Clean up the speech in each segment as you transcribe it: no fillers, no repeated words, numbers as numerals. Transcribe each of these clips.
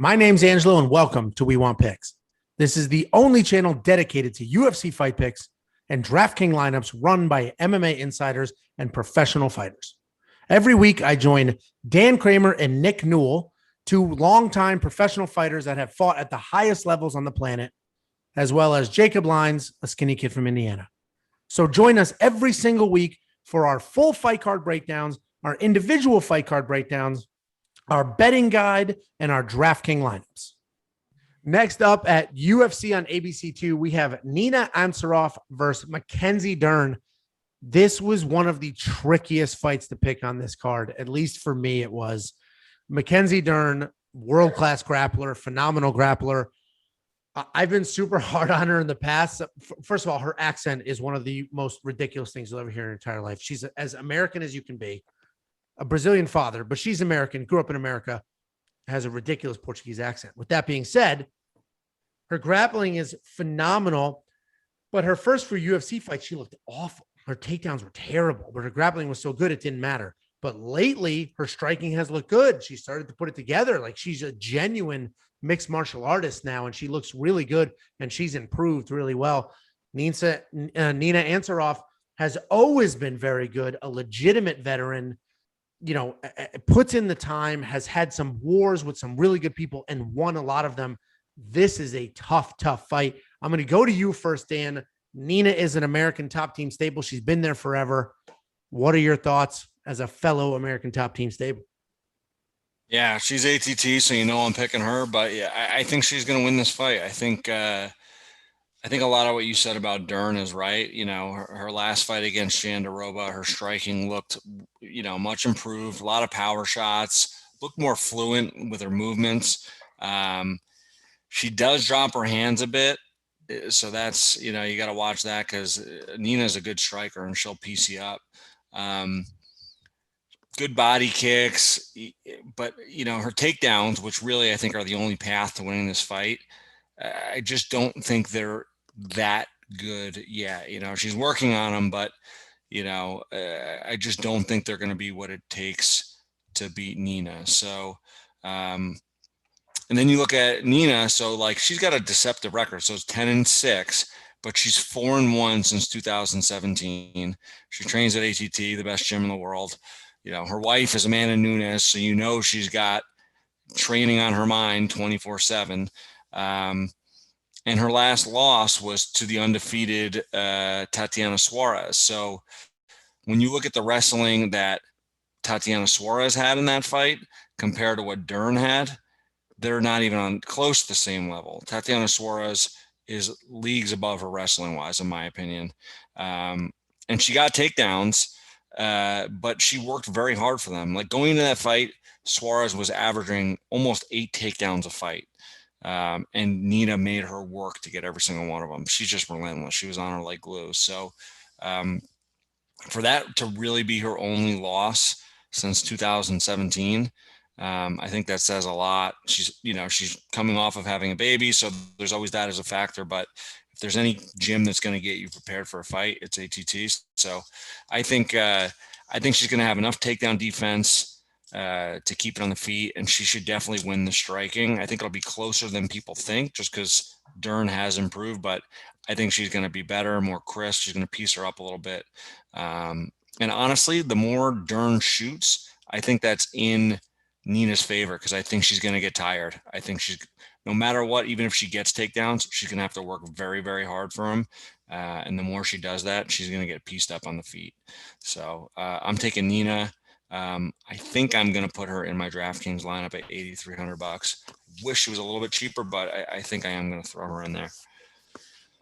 My name's Angelo, and welcome to We Want Picks. This is the only channel dedicated to UFC fight picks and DraftKings lineups run by MMA insiders and professional fighters. Every week, I join Dan Kramer and Nick Newell, two longtime professional fighters that have fought at the highest levels on the planet, as well as Jacob Lyons, a skinny kid from Indiana. So join us every single week for our full fight card breakdowns, our individual fight card breakdowns, our betting guide, and our DraftKings lineups. Next up at UFC on ABC2, we have Nina Ansaroff versus Mackenzie Dern. This was one of the trickiest fights to pick on this card. At least for me, it was. Mackenzie Dern, world-class grappler, phenomenal grappler. I've been super hard on her in the past. First of all, her accent is one of the most ridiculous things you'll ever hear in your entire life. She's as American as you can be. A Brazilian father, but she's American, grew up in America, has a ridiculous Portuguese accent. With that being said, her grappling is phenomenal, but her first few UFC fights, she looked awful. Her takedowns were terrible, but her grappling was so good it didn't matter. But lately, her striking has looked good. She started to put it together. Like, she's a genuine mixed martial artist now, and she looks really good, and she's improved really well. Nina Ansaroff has always been very good, a legitimate veteran, puts in the time, has had some wars with some really good people and won a lot of them. This is a tough fight. I'm going to go to you first, Dan. Nina is an American top team staple. She's been there forever. What are your thoughts as a fellow American top team staple? Yeah, she's ATT, so I'm picking her. But yeah, I think she's going to win this fight. I think a lot of what you said about Dern is right. Her last fight against Jandiroba, her striking looked, much improved. A lot of power shots, looked more fluent with her movements. She does drop her hands a bit. So that's, you got to watch that because Nina's a good striker and she'll piece you up. Good body kicks, but, her takedowns, which really I think are the only path to winning this fight, I just don't think they're that good yet. She's working on them, but, I just don't think they're going to be what it takes to beat Nina. So, and then you look at Nina, so she's got a deceptive record. So it's 10-6, but she's 4-1 since 2017. She trains at ATT, the best gym in the world. Her wife is Amanda Nunes, so she's got training on her mind 24/7. And her last loss was to the undefeated Tatiana Suarez. So when you look at the wrestling that Tatiana Suarez had in that fight compared to what Dern had, they're not even on close to the same level. Tatiana Suarez is leagues above her wrestling-wise, in my opinion. And she got takedowns, but she worked very hard for them. Going into that fight, Suarez was averaging almost 8 takedowns a fight. And Nina made her work to get every single one of them. She's just relentless. She was on her like glue. So for that to really be her only loss since 2017, I think that says a lot. She's coming off of having a baby, so there's always that as a factor. But if there's any gym that's going to get you prepared for a fight, it's ATT. So I think she's going to have enough takedown defense to keep it on the feet, and she should definitely win the striking. I think it'll be closer than people think, just because Dern has improved, but I think she's going to be better, more crisp. She's going to piece her up a little bit. And honestly, the more Dern shoots, I think that's in Nina's favor, because I think she's going to get tired. I think she's, no matter what, even if she gets takedowns, she's going to have to work very, very hard for them. And the more she does that, she's going to get pieced up on the feet. So I'm taking Nina. I think I'm going to put her in my DraftKings lineup at $8,300. Wish she was a little bit cheaper, but I think I am going to throw her in there.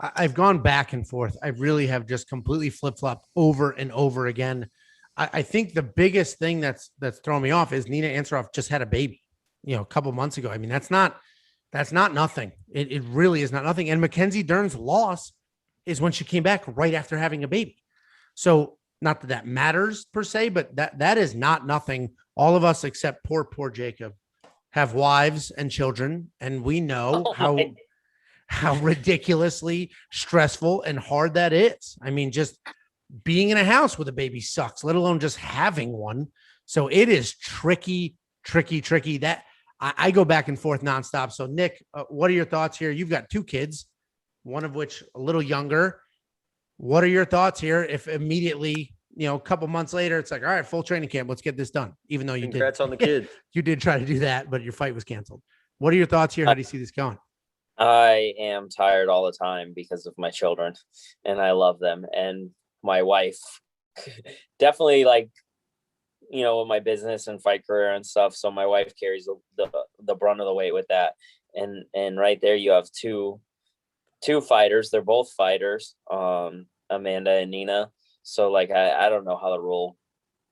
I've gone back and forth. I really have just completely flip-flopped over and over again. I think the biggest thing that's thrown me off is Nina Ansaroff just had a baby, a couple months ago. I mean, that's not nothing. It really is not nothing. And Mackenzie Dern's loss is when she came back right after having a baby. So not that matters per se, but that is not nothing. All of us except poor Jacob have wives and children, and we know how ridiculously stressful and hard that is. I mean, just being in a house with a baby sucks, let alone just having one. So it is tricky. That I go back and forth nonstop. So Nick, what are your thoughts here? You've got 2 kids, one of which a little younger. What are your thoughts here? If immediately, a couple months later, it's like, all right, full training camp, let's get this done. Even though you Congrats on the kids. You did try to do that, but your fight was canceled. What are your thoughts here? How do you see this going? I am tired all the time because of my children, and I love them. And my wife definitely, like, with my business and fight career and stuff. So my wife carries the brunt of the weight with that. And right there you have two fighters. They're both fighters, Amanda and Nina. So like, I don't know how the rule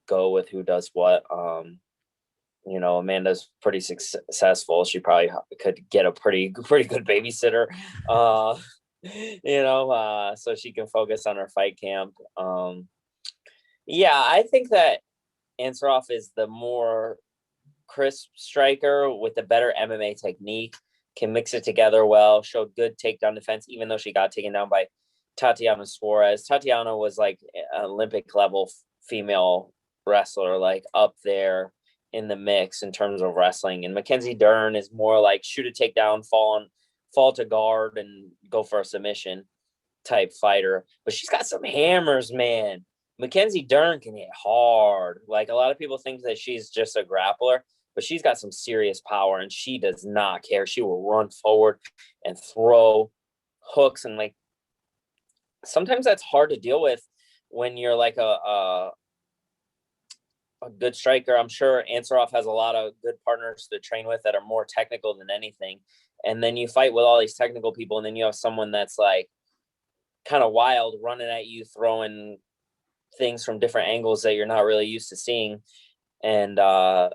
go with who does what. Amanda's pretty successful. She probably could get a pretty good babysitter, so she can focus on her fight camp. I think that Ansaroff is the more crisp striker with the better MMA technique, can mix it together well, showed good takedown defense, even though she got taken down by Tatiana Suarez. Tatiana was like an Olympic level female wrestler, like up there in the mix in terms of wrestling. And Mackenzie Dern is more like shoot a takedown, fall to guard and go for a submission type fighter. But she's got some hammers, man. Mackenzie Dern can hit hard. Like, a lot of people think that she's just a grappler, but she's got some serious power, and she does not care. She will run forward and throw hooks. And like, sometimes that's hard to deal with when you're like a good striker. I'm sure Ansaroff has a lot of good partners to train with that are more technical than anything. And then you fight with all these technical people, and then you have someone that's like kind of wild, running at you, throwing things from different angles that you're not really used to seeing. And I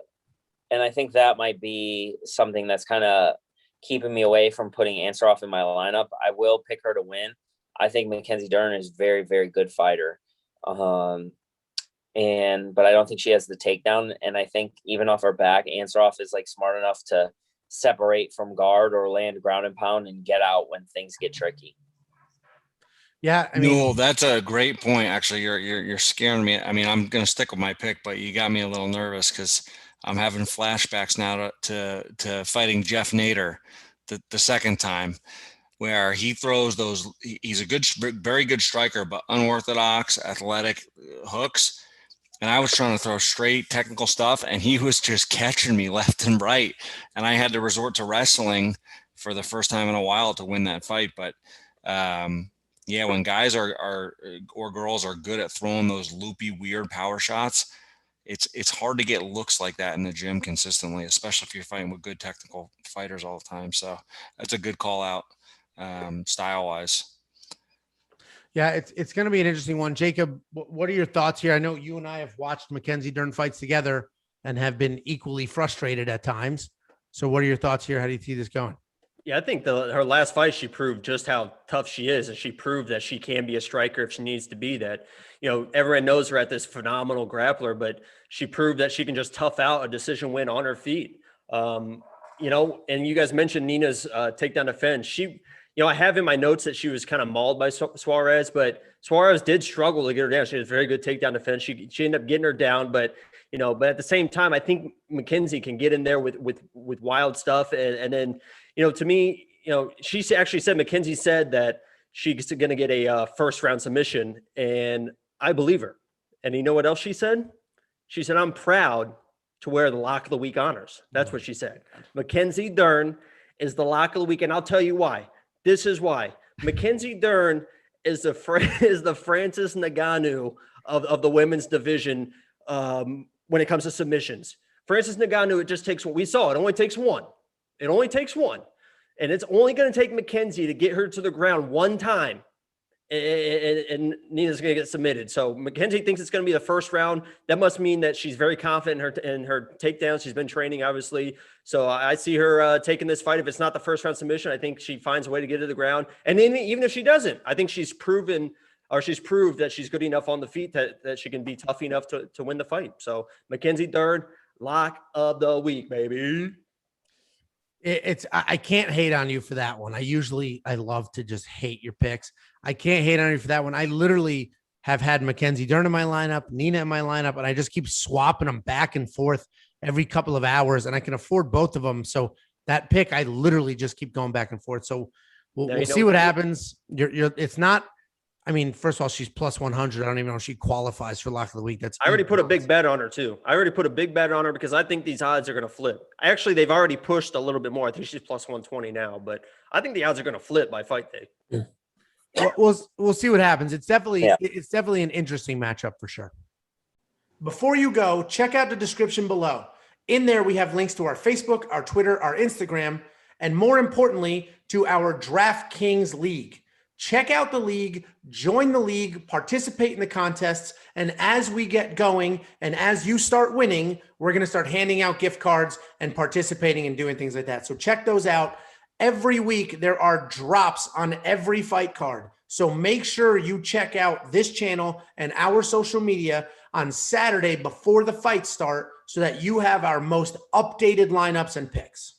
think that might be something that's kind of keeping me away from putting Ansaroff in my lineup. I will pick her to win. I think Mackenzie Dern is very, very good fighter. But I don't think she has the takedown. And I think even off her back, Ansaroff is like smart enough to separate from guard or land ground and pound and get out when things get tricky. Yeah, I mean, Newell, that's a great point. Actually, you're scaring me. I mean, I'm going to stick with my pick, but you got me a little nervous because I'm having flashbacks now to fighting Jeff Nader the second time, where he throws those. He's a very good striker, but unorthodox, athletic hooks. And I was trying to throw straight technical stuff, and he was just catching me left and right. And I had to resort to wrestling for the first time in a while to win that fight. But when guys or girls are good at throwing those loopy, weird power shots, it's hard to get looks like that in the gym consistently, especially if you're fighting with good technical fighters all the time. So that's a good call out, style wise. Yeah, it's going to be an interesting one. Jacob, what are your thoughts here? I know you and I have watched Mackenzie Dern fights together and have been equally frustrated at times. So what are your thoughts here? How do you see this going? Yeah, I think her last fight, she proved just how tough she is, and she proved that she can be a striker if she needs to be. That, everyone knows her at this phenomenal grappler, but she proved that she can just tough out a decision win on her feet. And you guys mentioned Nina's takedown defense. She, I have in my notes that she was kind of mauled by Suarez, but Suarez did struggle to get her down. She has very good takedown defense. She ended up getting her down, but at the same time, I think Mackenzie can get in there with wild stuff. And then, to me, she actually said, Mackenzie said that she's going to get a first round submission, and I believe her. And you know what else she said? She said, I'm proud to wear the lock of the week honors. That's what she said. Mackenzie Dern is the lock of the week. And I'll tell you why. This is why. Mackenzie Dern is the Francis Ngannou of the women's division when it comes to submissions. Francis Ngannou, it just takes one. We saw it only takes one. It only takes one. And it's only going to take Mackenzie to get her to the ground one time. And Nina's going to get submitted. So Mackenzie thinks it's going to be the first round. That must mean that she's very confident in her takedowns. She's been training, obviously. So I see her taking this fight. If it's not the first round submission, I think she finds a way to get to the ground. And then even if she doesn't, I think she's proved that she's good enough on the feet that she can be tough enough to win the fight. So Mackenzie Dern, lock of the week, baby. I can't hate on you for that one. I love to just hate your picks. I can't hate on you for that one. I literally have had Mackenzie Dern in my lineup, Nina in my lineup, and I just keep swapping them back and forth every couple of hours, and I can afford both of them. So that pick, I literally just keep going back and forth. So we'll see what happens. It's not. I mean, first of all, she's plus 100. I don't even know if she qualifies for lock of the week. I already put a big bet on her too. I already put a big bet on her because I think these odds are going to flip. Actually, they've already pushed a little bit more. I think she's plus 120 now, but I think the odds are going to flip by fight day. Yeah. We'll see what happens. It's definitely an interesting matchup for sure. Before you go, check out the description below. In there, we have links to our Facebook, our Twitter, our Instagram, and more importantly, to our DraftKings League. Check out the league, join the league, participate in the contests, and as we get going and as you start winning, we're going to start handing out gift cards and participating and doing things like that. So check those out. Every week, there are drops on every fight card. So make sure you check out this channel and our social media on Saturday before the fights start so that you have our most updated lineups and picks.